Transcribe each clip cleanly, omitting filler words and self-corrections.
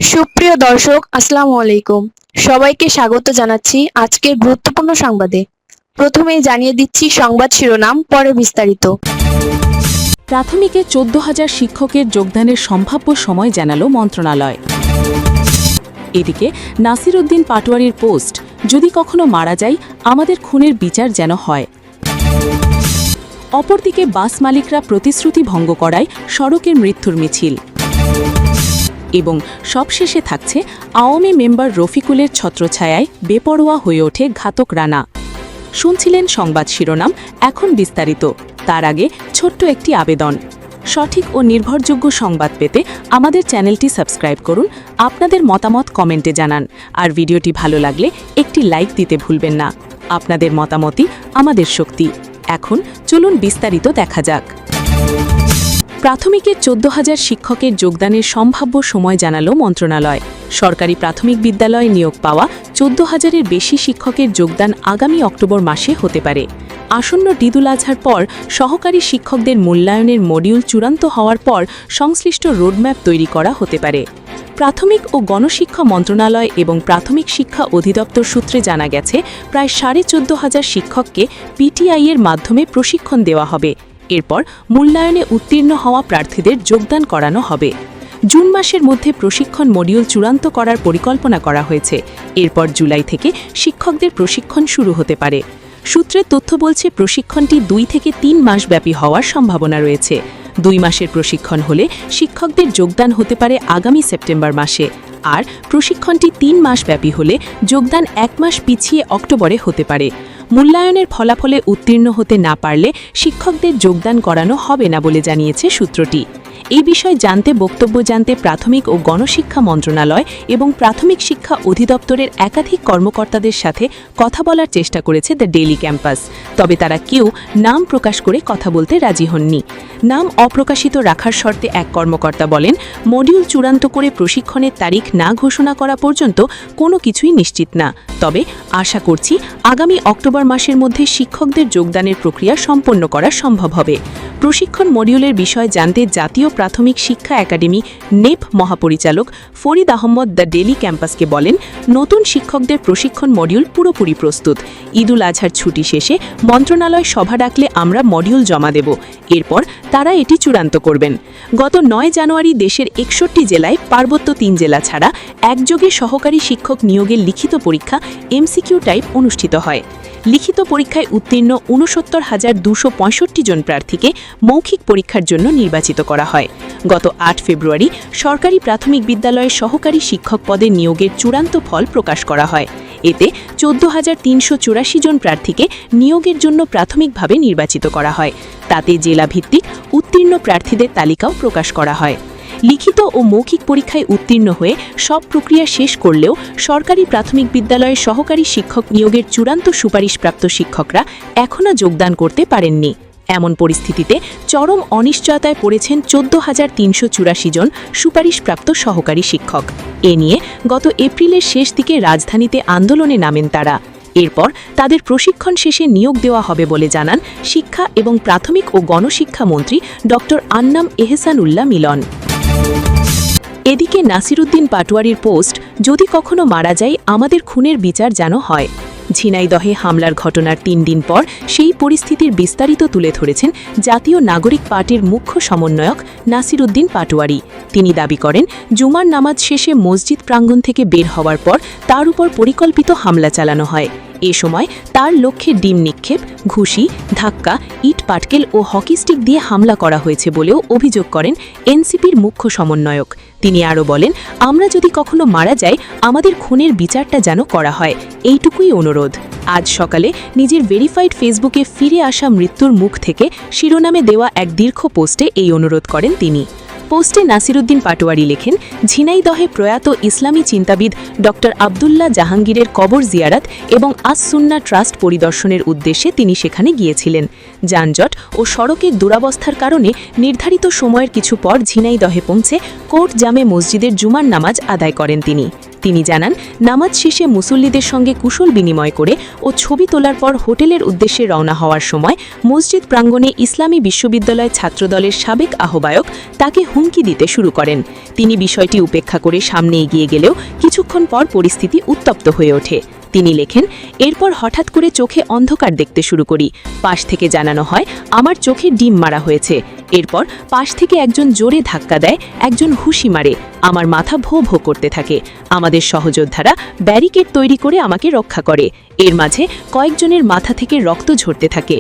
সুপ্রিয় দর্শক, আসসালামু আলাইকুম। সবাইকে স্বাগত জানাচ্ছি আজকের গুরুত্বপূর্ণ সংবাদে। প্রথমেই জানিয়ে দিচ্ছি সংবাদ শিরোনাম, পরে বিস্তারিত। প্রাথমিকে 14,000 শিক্ষকের যোগদানের সম্ভাব্য সময় জানালো মন্ত্রণালয়। এদিকে নাসির উদ্দিন পাটোয়ারির পোস্ট, যদি কখনো মারা যাই আমাদের খুনের বিচার যেন হয়। অপরদিকে বাস মালিকরা প্রতিশ্রুতি ভঙ্গ করায় সড়কের মৃত্যুর মিছিল। এবং সবশেষে থাকছে আওয়ামী মেম্বার রফিকুলের ছত্রছায়ায় বেপরোয়া হয়ে ওঠে ঘাতক রানা। শুনছিলেন সংবাদ শিরোনাম, এখন বিস্তারিত। তার আগে ছোট্ট একটি আবেদন, সঠিক ও নির্ভরযোগ্য সংবাদ পেতে আমাদের চ্যানেলটি সাবস্ক্রাইব করুন, আপনাদের মতামত কমেন্টে জানান, আর ভিডিওটি ভালো লাগলে একটি লাইক দিতে ভুলবেন না। আপনাদের মতামতই আমাদের শক্তি। এখন চলুন বিস্তারিত দেখা যাক। প্রাথমিকের 14,000 শিক্ষকের যোগদানের সম্ভাব্য সময় জানালো মন্ত্রণালয়। সরকারি প্রাথমিক বিদ্যালয়ে নিয়োগ পাওয়া 14,000-এর বেশি শিক্ষকের যোগদান আগামী অক্টোবর মাসে হতে পারে। আসন্ন ঈদুল আজহার পর সহকারী শিক্ষকদের মূল্যায়নের মডিউল চূড়ান্ত হওয়ার পর সংশ্লিষ্ট রোডম্যাপ তৈরি করা হতে পারে। প্রাথমিক ও গণশিক্ষা মন্ত্রণালয় এবং প্রাথমিক শিক্ষা অধিদপ্তর সূত্রে জানা গেছে, প্রায় 14,500 শিক্ষককে পিটিআই-এর মাধ্যমে প্রশিক্ষণ দেওয়া হবে। এরপর মূল্যায়নে উত্তীর্ণ হওয়া প্রার্থীদের যোগদান করানো হবে। জুন মাসের মধ্যে প্রশিক্ষণ মডিউল চূড়ান্ত করার পরিকল্পনা করা হয়েছে। এরপর জুলাই থেকে শিক্ষকদের প্রশিক্ষণ শুরু হতে পারে। সূত্রের তথ্য বলছে, প্রশিক্ষণটি 2 থেকে 3 মাস ব্যাপী হওয়ার সম্ভাবনা রয়েছে। 2 মাসের প্রশিক্ষণ হলে শিক্ষকদের যোগদান হতে পারে আগামী সেপ্টেম্বর মাসে, আর প্রশিক্ষণটি 3 মাস ব্যাপী হলে যোগদান 1 মাস পিছিয়ে অক্টোবরে হতে পারে। মূল্যায়নের ফলাফলে উত্তীর্ণ হতে না পারলে শিক্ষকদের যোগদান করানো হবে না বলে জানিয়েছে সূত্রটি। এই বিষয়ে বক্তব্য জানতে প্রাথমিক ও গণশিক্ষা মন্ত্রণালয় এবং প্রাথমিক শিক্ষা অধিদপ্তরের একাধিক কর্মকর্তাদের সাথে কথা বলার চেষ্টা করেছে দ্য ডেইলি ক্যাম্পাস। তবে তারা কেউ নাম প্রকাশ করে কথা বলতে রাজি হননি। নাম অপ্রকাশিত রাখার শর্তে এক কর্মকর্তা বলেন, মডিউল চূড়ান্ত করে প্রশিক্ষণের তারিখ না ঘোষণা করা পর্যন্ত কোনো কিছুই নিশ্চিত না। তবে আশা করছি আগামী অক্টোবর মাসের মধ্যে শিক্ষকদের যোগদানের প্রক্রিয়া সম্পন্ন করা সম্ভব হবে। প্রশিক্ষণ মডিউলের বিষয় জানতে জাতীয় প্রাথমিক শিক্ষা একাডেমি নেপ মহাপরিচালক ফরিদ আহমদ দ্য ডেইলি ক্যাম্পাসকে বলেন, নতুন শিক্ষকদের প্রশিক্ষণ মডিউল পুরোপুরি প্রস্তুত। ঈদুল আজহার ছুটি শেষে মন্ত্রণালয় সভা ডাকলে আমরা মডিউল জমা দেব। এরপর তারা এটি চূড়ান্ত করবেন। গত 9 জানুয়ারি দেশের 61 জেলায় পার্বত্য 3 জেলা ছাড়া একযোগে সহকারী শিক্ষক নিয়োগের লিখিত পরীক্ষা এমসিকিউ টাইপ অনুষ্ঠিত হয়। লিখিত পরীক্ষায় উত্তীর্ণ 69,265 জন প্রার্থীকে মৌখিক পরীক্ষার জন্য নির্বাচিত করা হয়। গত 8 ফেব্রুয়ারি সরকারি প্রাথমিক বিদ্যালয়ে সহকারী শিক্ষক পদে নিয়োগের চূড়ান্ত ফল প্রকাশ করা হয়। এতে 14,384 জন প্রার্থীকে নিয়োগের জন্য প্রাথমিকভাবে নির্বাচিত করা হয়। তাতে জেলাভিত্তিক উত্তীর্ণ প্রার্থীদের তালিকাও প্রকাশ করা হয়। লিখিত ও মৌখিক পরীক্ষায় উত্তীর্ণ হয়ে সব প্রক্রিয়া শেষ করলেও সরকারি প্রাথমিক বিদ্যালয়ে সহকারী শিক্ষক নিয়োগের চূড়ান্ত সুপারিশপ্রাপ্ত শিক্ষকরা এখনও যোগদান করতে পারেননি। এমন পরিস্থিতিতে চরম অনিশ্চয়তায় পড়েছেন 14,384 জন সুপারিশপ্রাপ্ত সহকারী শিক্ষক। এ নিয়ে গত এপ্রিলের শেষ দিকে রাজধানীতে আন্দোলনে নামেন তারা। এরপর তাদের প্রশিক্ষণ শেষে নিয়োগ দেওয়া হবে বলে জানান শিক্ষা এবং প্রাথমিক ও গণশিক্ষা মন্ত্রী ডক্টর আন্নাম এহসানুল্লাহ মিলন। এদিকে নাসির উদ্দিন পাটোয়ারির পোস্ট, যদি কখনো মারা যাই আমাদের খুনের বিচার যেন হয়। ঝিনাইদহে হামলার ঘটনার 3 দিন পর সেই পরিস্থিতির বিস্তারিত তুলে ধরেছেন জাতীয় নাগরিক পার্টির মুখ্য সমন্বয়ক নাসির উদ্দিন পাটোয়ারি। তিনি দাবি করেন, জুমার নামাজ শেষে মসজিদ প্রাঙ্গণ থেকে বের হওয়ার পর তার উপর পরিকল্পিত হামলা চালানো হয়। এ সময় তার লক্ষ্যে ডিম নিক্ষেপ, ঘুষি, ধাক্কা, ইট পাটকেল ও হকি স্টিক দিয়ে হামলা করা হয়েছে বলেও অভিযোগ করেন এনসিপির মুখ্য সমন্বয়ক। তিনি আরও বলেন, আমরা যদি কখনো মারা যাই আমাদের খুনের বিচারটা যেন করা হয়, এইটুকুই অনুরোধ। আজ সকালে নিজের ভেরিফাইড ফেসবুকে ফিরে আসা মৃত্যুর মুখ থেকে শিরোনামে দেওয়া এক দীর্ঘ পোস্টে এই অনুরোধ করেন তিনি। পোস্টে নাসির উদ্দিন পাটোয়ারি লেখেন, ঝিনাইদহে প্রয়াত ইসলামী চিন্তাবিদ ডক্টর আবদুল্লাহ জাহাঙ্গীরের কবর জিয়ারাত এবং আস সুন্নাহ ট্রাস্ট পরিদর্শনের উদ্দেশ্যে তিনি সেখানে গিয়েছিলেন। যানজট ও সড়কের দুরবস্থার কারণে নির্ধারিত সময়ের কিছু পর ঝিনাইদহে পৌঁছে কোর্ট জামে মসজিদের জুমার নামাজ আদায় করেন তিনি। তিনি জানান, নামাজ শেষে মুসল্লিদের সঙ্গে কুশল বিনিময় করে ও ছবি তোলার পর হোটেলের উদ্দেশ্যে রওনা হওয়ার সময় মসজিদ প্রাঙ্গণে ইসলামী বিশ্ববিদ্যালয় ছাত্রদলের সাবেক আহ্বায়ক তাকে হুমকি দিতে শুরু করেন। তিনি বিষয়টি উপেক্ষা করে সামনে এগিয়ে গেলেও কিছুক্ষণ পর পরিস্থিতি উত্তপ্ত হয়ে ওঠে। তিনি লেখেন, এরপর হঠাৎ করে চোখে অন্ধকার দেখতে শুরু করি। পাশ থেকে জানানো হয় আমার চোখে ডিম মারা হয়েছে। এরপর পাশ থেকে একজন জোরে ধাক্কা দেয়, একজন হুঁশি মারে, আমার মাথা ভো ভো করতে থাকে। আমাদের সহযোদ্ধারা ব্যারিকেড তৈরি করে আমাকে রক্ষা করে। এর মাঝে কয়েকজনের মাথা থেকে রক্ত ঝরতে থাকে।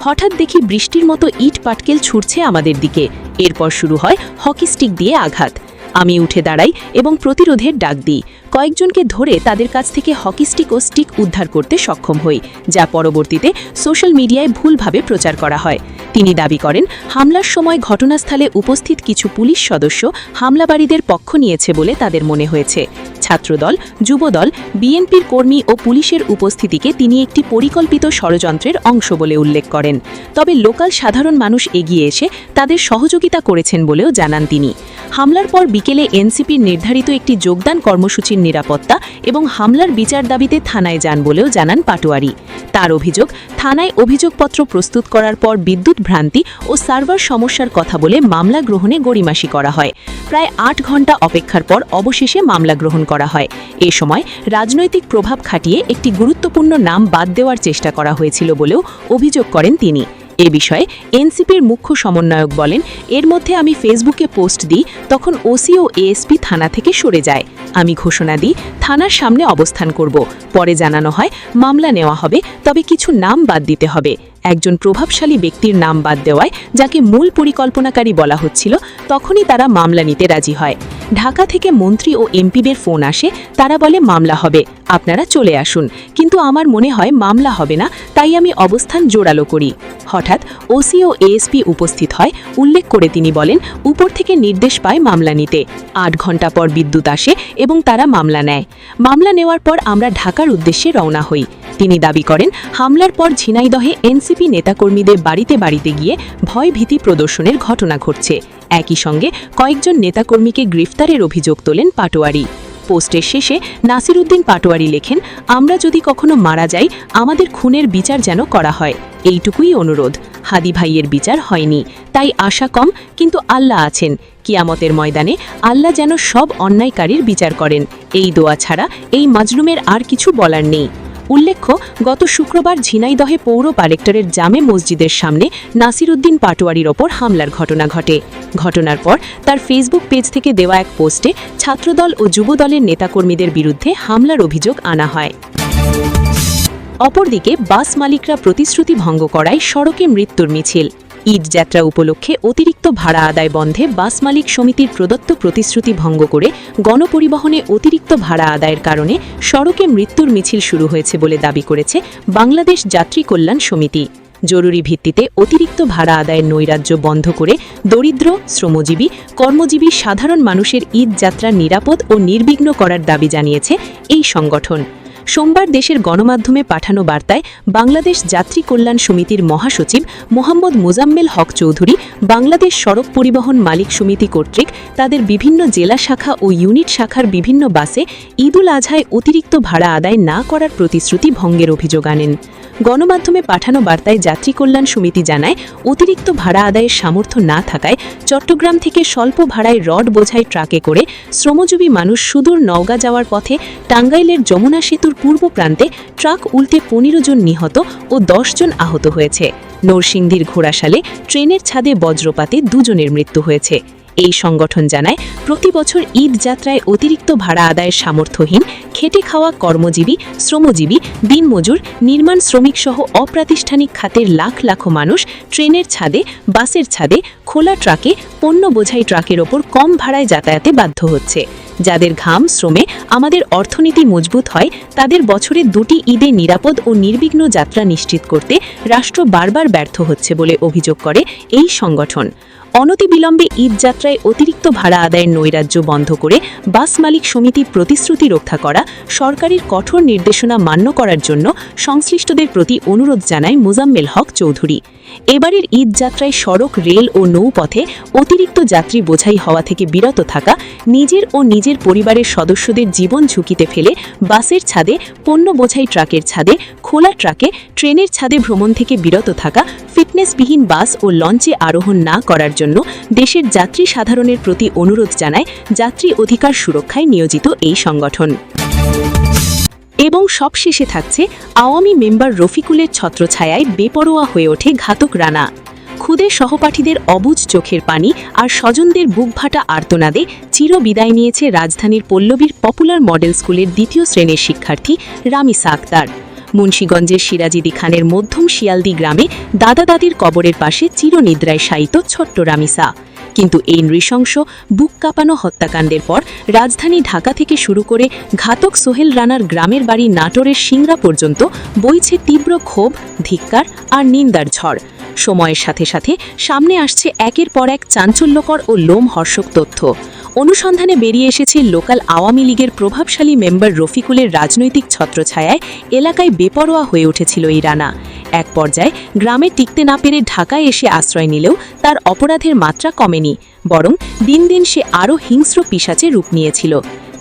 হঠাৎ দেখি বৃষ্টির মতো ইট পাটকেল ছুটছে আমাদের দিকে। এরপর শুরু হয় হকি স্টিক দিয়ে আঘাত। আমি উঠে দাঁড়াই এবং প্রতিরোধের ডাক দিই। কয়েকজনকে ধরে তাদের কাছ থেকে হকি স্টিক ও স্টিক উদ্ধার করতে সক্ষম হই, যা পরবর্তীতে সোশ্যাল মিডিয়ায় ভুলভাবে প্রচার করা হয়। তিনি দাবি করেন, হামলার সময় ঘটনাস্থলে উপস্থিত কিছু পুলিশ সদস্য হামলাকারীদের পক্ষ নিয়েছে বলে তাদের মনে হয়েছে। ছাত্রদল, যুবদল, বিএনপির কর্মী ও পুলিশের উপস্থিতিকে তিনি একটি পরিকল্পিত ষড়যন্ত্রের অংশ বলে উল্লেখ করেন। তবে লোকাল সাধারণ মানুষ এগিয়ে এসে তাদের সহযোগিতা করেছেন বলেও জানান তিনি। হামলার পর বিকেলে এনসিপির নির্ধারিত একটি যোগদান কর্মসূচির নিরাপত্তা এবং হামলার বিচার দাবিতে থানায় যান বলেও জানান পাটোয়ারি। তার অভিযোগ, থানায় অভিযোগপত্র প্রস্তুত করার পর বিদ্যুৎ ভ্রান্তি ও সার্ভার সমস্যার কথা বলে মামলা গ্রহণে গড়িমাসি করা হয়। প্রায় ৮ ঘণ্টা অপেক্ষার পর অবশেষে মামলা গ্রহণ করা হয়। এ সময় রাজনৈতিক প্রভাব খাটিয়ে একটি গুরুত্বপূর্ণ নাম বাদ দেওয়ার চেষ্টা করা হয়েছিল বলেও অভিযোগ করেন তিনি। এ বিষয়ে এনসিপির মুখ্য সমন্বয়ক বলেন, এর মধ্যে আমি ফেসবুকে পোস্ট দিই, তখন ওসি ও এএসপি থানা থেকে সরে যায়। আমি ঘোষণা দিই থানার সামনে অবস্থান করব। পরে জানানো হয় মামলা নেওয়া হবে, তবে কিছু নাম বাদ দিতে হবে। একজন প্রভাবশালী ব্যক্তির নাম বাদ দেওয়ায়, যাকে মূল পরিকল্পনাকারী বলা হচ্ছিল, তখনই তারা মামলা নিতে রাজি হয়। ঢাকা থেকে মন্ত্রী ও এমপিদের ফোন আসে, তারা বলে মামলা হবে, আপনারা চলে আসুন। কিন্তু আমার মনে হয় মামলা হবে না, তাই আমি অবস্থান জোরালো করি। হঠাৎ ওসি ও এএসপি উপস্থিত হয়। উল্লেখ করে তিনি বলেন, উপর থেকে নির্দেশ পায় মামলা নিতে। ৮ ঘণ্টা পর বিদ্যুৎ আসে এবং তারা মামলা নেয়। মামলা নেওয়ার পর আমরা ঢাকার উদ্দেশ্যে রওনা হই। তিনি দাবি করেন, হামলার পর ঝিনাইদহে এনসিপি নেতাকর্মীদের বাড়িতে বাড়িতে গিয়ে ভয়ভীতি প্রদর্শনের ঘটনা ঘটছে। একই সঙ্গে কয়েকজন নেতাকর্মীকে গ্রেফতারের অভিযোগ তোলেন পাটোয়ারি। পোস্টের শেষে নাসিরউদ্দিন পাটোয়ারি লেখেন, আমরা যদি কখনো মারা যাই, আমাদের খুনের বিচার যেন করা হয়, এইটুকুই অনুরোধ। হাদি ভাইয়ের বিচার হয়নি, তাই আশা কম, কিন্তু আল্লাহ আছেন। কিয়ামতের ময়দানে আল্লাহ যেন সব অন্যায়কারীর বিচার করেন। এই দোয়া ছাড়া এই মাজলুমের আর কিছু বলার নেই। উল্লেখ্য, গত শুক্রবার ঝিনাইদহে পৌর কালেক্টরের জামে মসজিদের সামনে নাসিরউদ্দিন পাটোয়ারির ওপর হামলার ঘটনা ঘটে। ঘটনার পর তার ফেসবুক পেজ থেকে দেওয়া এক পোস্টে ছাত্রদল ও যুবদলের নেতাকর্মীদের বিরুদ্ধে হামলার অভিযোগ আনা হয়। অপরদিকে বাস মালিকরা প্রতিশ্রুতি ভঙ্গ করায় সড়কে মৃত্যুর মিছিল। ঈদ যাত্রা উপলক্ষে অতিরিক্ত ভাড়া আদায় বন্ধে বাস মালিক সমিতির প্রদত্ত প্রতিশ্রুতি ভঙ্গ করে গণপরিবহনে অতিরিক্ত ভাড়া আদায়ের কারণে সড়কে মৃত্যুর মিছিল শুরু হয়েছে বলে দাবি করেছে বাংলাদেশ যাত্রী কল্যাণ সমিতি। জরুরি ভিত্তিতে অতিরিক্ত ভাড়া আদায়ের নৈরাজ্য বন্ধ করে দরিদ্র, শ্রমজীবী, কর্মজীবী সাধারণ মানুষের ঈদ যাত্রা নিরাপদ ও নির্বিঘ্ন করার দাবি জানিয়েছে এই সংগঠন। সোমবার দেশের গণমাধ্যমে পাঠানো বার্তায় বাংলাদেশ যাত্রী কল্যাণ সমিতির মহাসচিব মোহাম্মদ মোজাম্মেল হক চৌধুরী বাংলাদেশ সড়ক পরিবহন মালিক সমিতি কর্তৃক তাদের বিভিন্ন জেলা শাখা ও ইউনিট শাখার বিভিন্ন বাসে ঈদুল আজহায় অতিরিক্ত ভাড়া আদায় না করার প্রতিশ্রুতি ভঙ্গের অভিযোগ আনেন। গণমাধ্যমে পাঠানো বার্তায় যাত্রী কল্যাণ সমিতি জানায়, অতিরিক্ত ভাড়া আদায়ের সামর্থ্য না থাকায় চট্টগ্রাম থেকে স্বল্প ভাড়ায় রড বোঝাই ট্রাকে করে শ্রমজীবী মানুষ সুদূর নওগাঁ যাওয়ার পথে টাঙ্গাইলের যমুনা সেতুর পূর্ব প্রান্তে ট্রাক উল্টে ১৫ জন নিহত ও ১০ জন আহত হয়েছে। নরসিংদীর ঘোড়াশালে ট্রেনের ছাদে বজ্রপাতে ২ জনের মৃত্যু হয়েছে। এই সংগঠন জানায়, প্রতি বছর ঈদ যাত্রায় অতিরিক্ত ভাড়া আদায়ের সামর্থ্যহীন খেটে খাওয়া কর্মজীবী, শ্রমজীবী, দিনমজুর, নির্মাণ শ্রমিক সহ অপ্রাতিষ্ঠানিক খাতের লাখ লাখ মানুষ ট্রেনের ছাদে, বাসের ছাদে, খোলা ট্রাকে, পণ্য বোঝাই ট্রাকের ওপর কম ভাড়ায় যাতায়াতে বাধ্য হচ্ছে। যাদের ঘাম শ্রমে আমাদের অর্থনীতি মজবুত হয়, তাদের বছরে ২টি ঈদে নিরাপদ ও নির্বিঘ্ন যাত্রা নিশ্চিত করতে রাষ্ট্র বারবার ব্যর্থ হচ্ছে বলে অভিযোগ করে এই সংগঠন। অনতিবিলম্বে ঈদ যাত্রায় অতিরিক্ত ভাড়া আদায়ের নৈরাজ্য বন্ধ করে বাস মালিক সমিতি প্রতিশ্রুতি রক্ষা করা, সরকারের কঠোর নির্দেশনা মান্য করার জন্য সংশ্লিষ্টদের প্রতি অনুরোধ জানায় মোজাম্মেল হক চৌধুরী। এবারের ঈদ যাত্রায় সড়ক, রেল ও নৌপথে অতিরিক্ত যাত্রী বোঝাই হওয়া থেকে বিরত থাকা, নিজের ও নিজের পরিবারের সদস্যদের জীবন ঝুঁকিতে ফেলে বাসের ছাদে, পণ্য বোঝাই ট্রাকের ছাদে, খোলা ট্রাকে, ট্রেনের ছাদে ভ্রমণ থেকে বিরত থাকা, ফিটনেসবিহীন বাস ও লঞ্চে আরোহণ না করার জন্য দেশের যাত্রী সাধারণের প্রতি অনুরোধ জানায় যাত্রী অধিকার সুরক্ষায় নিয়োজিত এই সংগঠন। এবং সবশেষে থাকছে আওয়ামী মেম্বার রফিকুলের ছত্রছায়ায় বেপরোয়া হয়ে ওঠে ঘাতক রানা। খুদে সহপাঠীদের অবুঝ চোখের পানি আর স্বজনদের বুকভাটা আর্তনাদে চিরবিদায় নিয়েছে রাজধানীর পল্লবীর পপুলার মডেল স্কুলের ২য় শ্রেণীর শিক্ষার্থী রামিসা আক্তার। মুন্সিগঞ্জের সিরাজিদি খানের মধ্যম শিয়ালদি গ্রামে দাদা দাদির কবরের পাশে চিরনিদ্রায় শায়িত ছোট্ট রামিসা। কিন্তু এই নৃশংস, বুক কাঁপানো হত্যাকাণ্ডের পর রাজধানী ঢাকা থেকে শুরু করে ঘাতক সোহেল রানার গ্রামের বাড়ি নাটোরের সিংড়া পর্যন্ত বইছে তীব্র ক্ষোভ, ধিক্কার আর নিন্দার ঝড়। সময়ের সাথে সাথে সামনে আসছে একের পর এক চাঞ্চল্যকর ও লোমহর্ষক তথ্য। অনুসন্ধানে বেরিয়ে এসেছে লোকাল আওয়ামী লীগের প্রভাবশালী মেম্বার রফিকুলের রাজনৈতিক ছত্রছায়ায় এলাকায় বেপরোয়া হয়ে উঠেছিল এই রানা। এক পর্যায়ে গ্রামে টিকতে না পেরে ঢাকায় এসে আশ্রয় নিলেও তার অপরাধের মাত্রা কমেনি, বরং দিন দিন সে আরও হিংস্র পিশাচে রূপ নিয়েছিল।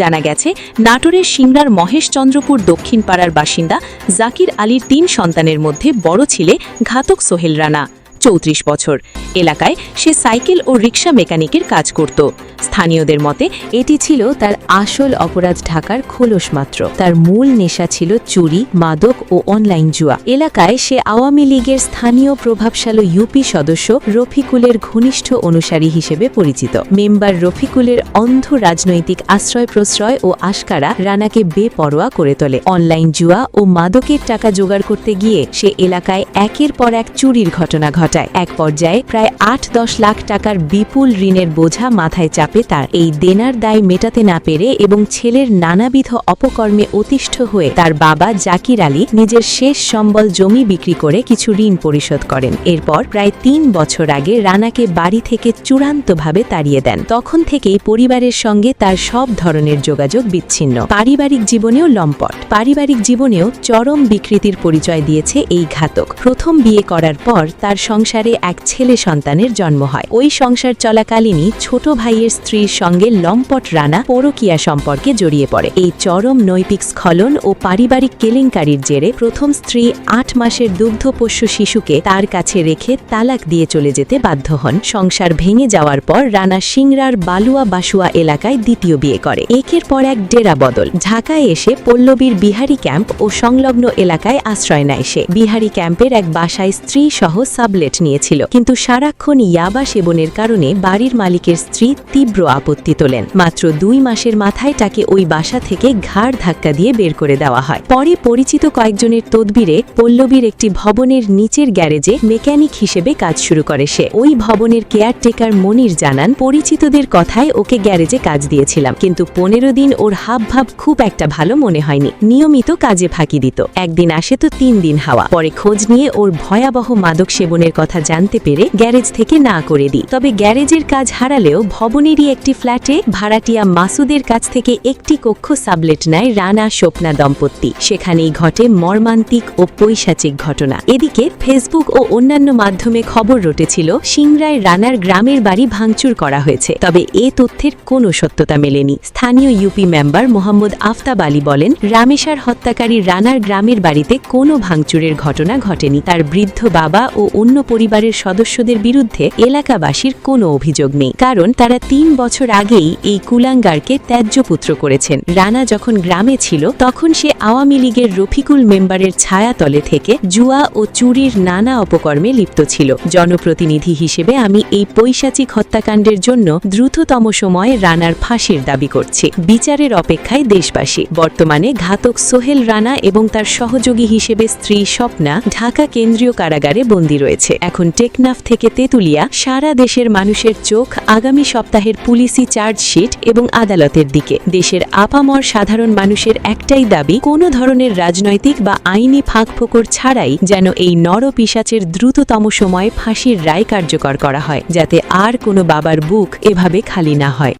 জানা গেছে, নাটোরের সিংড়ার মহেশচন্দ্রপুর দক্ষিণ পাড়ার বাসিন্দা জাকির আলীর ৩ সন্তানের মধ্যে বড় ছেলে ঘাতক সোহেল রানা, ৩৪ বছর। এলাকায় সে সাইকেল ও রিকশা মেকানিকের কাজ করত। স্থানীয়দের মতে এটি ছিল তার আসল অপরাধ ঢাকার খোলস মাত্র। তার মূল নেশা ছিল চুরি, মাদক ও অনলাইন জুয়া। এলাকায় সে আওয়ামী লীগের স্থানীয় প্রভাবশালী ইউপি সদস্য রফিকুলের ঘনিষ্ঠ অনুসারী হিসেবে পরিচিত। মেম্বার রফিকুলের অন্ধ রাজনৈতিক আশ্রয় প্রশ্রয় ও আশকারা রানাকে বেপরোয়া করে তোলে। অনলাইন জুয়া ও মাদকের টাকা জোগাড় করতে গিয়ে সে এলাকায় একের পর এক চুরির ঘটনা ঘটায়। এক পর্যায়ে প্রায় ৮-১০ লাখ টাকার বিপুল ঋণের বোঝা মাথায় চাপে তার। এই দেনার দায় মেটাতে না পেরে এবং ছেলের নানাবিধ অপকর্মে অতিষ্ঠ হয়ে তার বাবা জাকির আলী নিজের শেষ সম্বল জমি বিক্রি করে কিছু ঋণ পরিশোধ করেন। এরপর প্রায় ৩ বছর আগে রানাকে বাড়ি থেকে চূড়ান্তভাবে তাড়িয়ে দেন। তখন থেকেই পরিবারের সঙ্গে তার সব ধরনের যোগাযোগ বিচ্ছিন্ন। পারিবারিক জীবনেও লম্পট। পারিবারিক জীবনেও চরম বিকৃতির পরিচয় দিয়েছে এই ঘাতক। প্রথম বিয়ে করার পর তার সংসারে এক ছেলে সন্তানের জন্ম হয়। ওই সংসার চলাকালীনই ছোট ভাইয়ের স্ত্রীর সঙ্গে লম্পট রানা পরকীয়া সম্পর্কে জড়িয়ে পড়ে। এই চরম নৈতিক স্খলন ও পারিবারিক কেলেঙ্কারির জেরে প্রথম স্ত্রী ৮ মাসের দুগ্ধপোষ্য শিশুকে তার কাছে রেখে তালাক দিয়ে চলে যেতে বাধ্য হন। সংসার ভেঙে যাওয়ার পর রানা সিংড়ার বালুয়া বাসুয়া এলাকায় দ্বিতীয় বিয়ে করে। একের পর এক ডেরা বদল। ঢাকায় এসে পল্লবীর বিহারি ক্যাম্প ও সংলগ্ন এলাকায় আশ্রয় নেয় সে। বিহারি ক্যাম্পের এক বাসায় স্ত্রী সহ সাবলেট নিয়েছিল, কিন্তু সারাক্ষণ ইয়াবা সেবনের কারণে বাড়ির মালিকের স্ত্রী তীব্র আপত্তি তোলেন। মাত্র ২ মাসের মাথায় তাকে ওই বাসা থেকে ঘাড় ধাক্কা দিয়ে বের করে দেওয়া হয়। পরে পরিচিত কয়েকজনের তদবিরে পল্লবীর একটি ভবনের নিচের গ্যারেজে মেকানিক হিসেবে কাজ শুরু করে সে। ওই ভবনের কেয়ারটেকার মনির জানান, পরিচিতদের কথায় ওকে গ্যারেজে কাজ দিয়েছিলাম, কিন্তু ১৫ দিন ওর হাবভাব খুব একটা ভালো মনে হয়নি। নিয়মিত কাজে ফাঁকি দিত। একদিন আসে তো ৩ দিন হাওয়া। পরে খোঁজ নিয়ে ওর ভয়াবহ মাদক সেবনের কথা জানতে পেরে গ্যারেজ থেকে না করে দিই। তবে গ্যারেজের কাজ হারালেও ভবনেরই একটি ফ্ল্যাটে ভাড়াটিয়া মাসুদের কাছ থেকে একটি কক্ষ সাবলেট নেয় রানা স্বপ্না দম্পতি। সেখানেই ঘটে মর্মান্তিক ও পৈশাচিক ঘটনা। এদিকে ফেসবুক ও অন্যান্য মাধ্যমে খবর রটেছিল সিংড়ায় রানার গ্রামের বাড়ি ভাঙচুর করা হয়েছে। তবে এ তথ্যের কোনো সত্যতা মেলেনি। স্থানীয় ইউপি মেম্বার মোহাম্মদ আফতাব আলী বলেন, রামেশার হত্যাকারী রানার গ্রামের বাড়িতে কোনো ভাঙচুরের ঘটনা ঘটেনি। তার বৃদ্ধ বাবা ও অন্য পরিবারের সদস্যদের বিরুদ্ধে এলাকাবাসীর কোনো অভিযোগ নেই, কারণ তারা ৩ বছর আগেই এই কুলাঙ্গারকে ত্যায্যপুত্র করেছেন। রানা যখন গ্রামে ছিল তখন সে আওয়ামী লীগের রফিকুল মেম্বারের ছায়াতলে থেকে জুয়া ও চুরির নানা অপকর্মে লিপ্ত ছিল। জনপ্রতিনিধি হিসেবে আমি এই পৈশাচিক হত্যাকাণ্ডের জন্য দ্রুততম সময়ে রানার ফাঁসির দাবি করছি। বিচারের অপেক্ষায় দেশবাসী। বর্তমানে ঘাতক সোহেল রানা এবং তার সহযোগী হিসেবে স্ত্রী স্বপ্না ঢাকা কেন্দ্রীয় কারাগারে বন্দী রয়েছে। এখন টেকনাফ থেকে তেতুলিয়া সারা দেশের মানুষের চোখ আগামী সপ্তাহের পুলিশি চার্জশিট এবং আদালতের দিকে। দেশের আপামর সাধারণ মানুষের একটাই দাবি, কোনো ধরনের রাজনৈতিক বা আইনি ফাঁকফোকর ছাড়াই যেন এই নরপিশাচের দ্রুততম সময়ে ফাঁসির রায় কার্যকর করা হয়, যাতে আর কোনো বাবার বুক এভাবে খালি না হয়।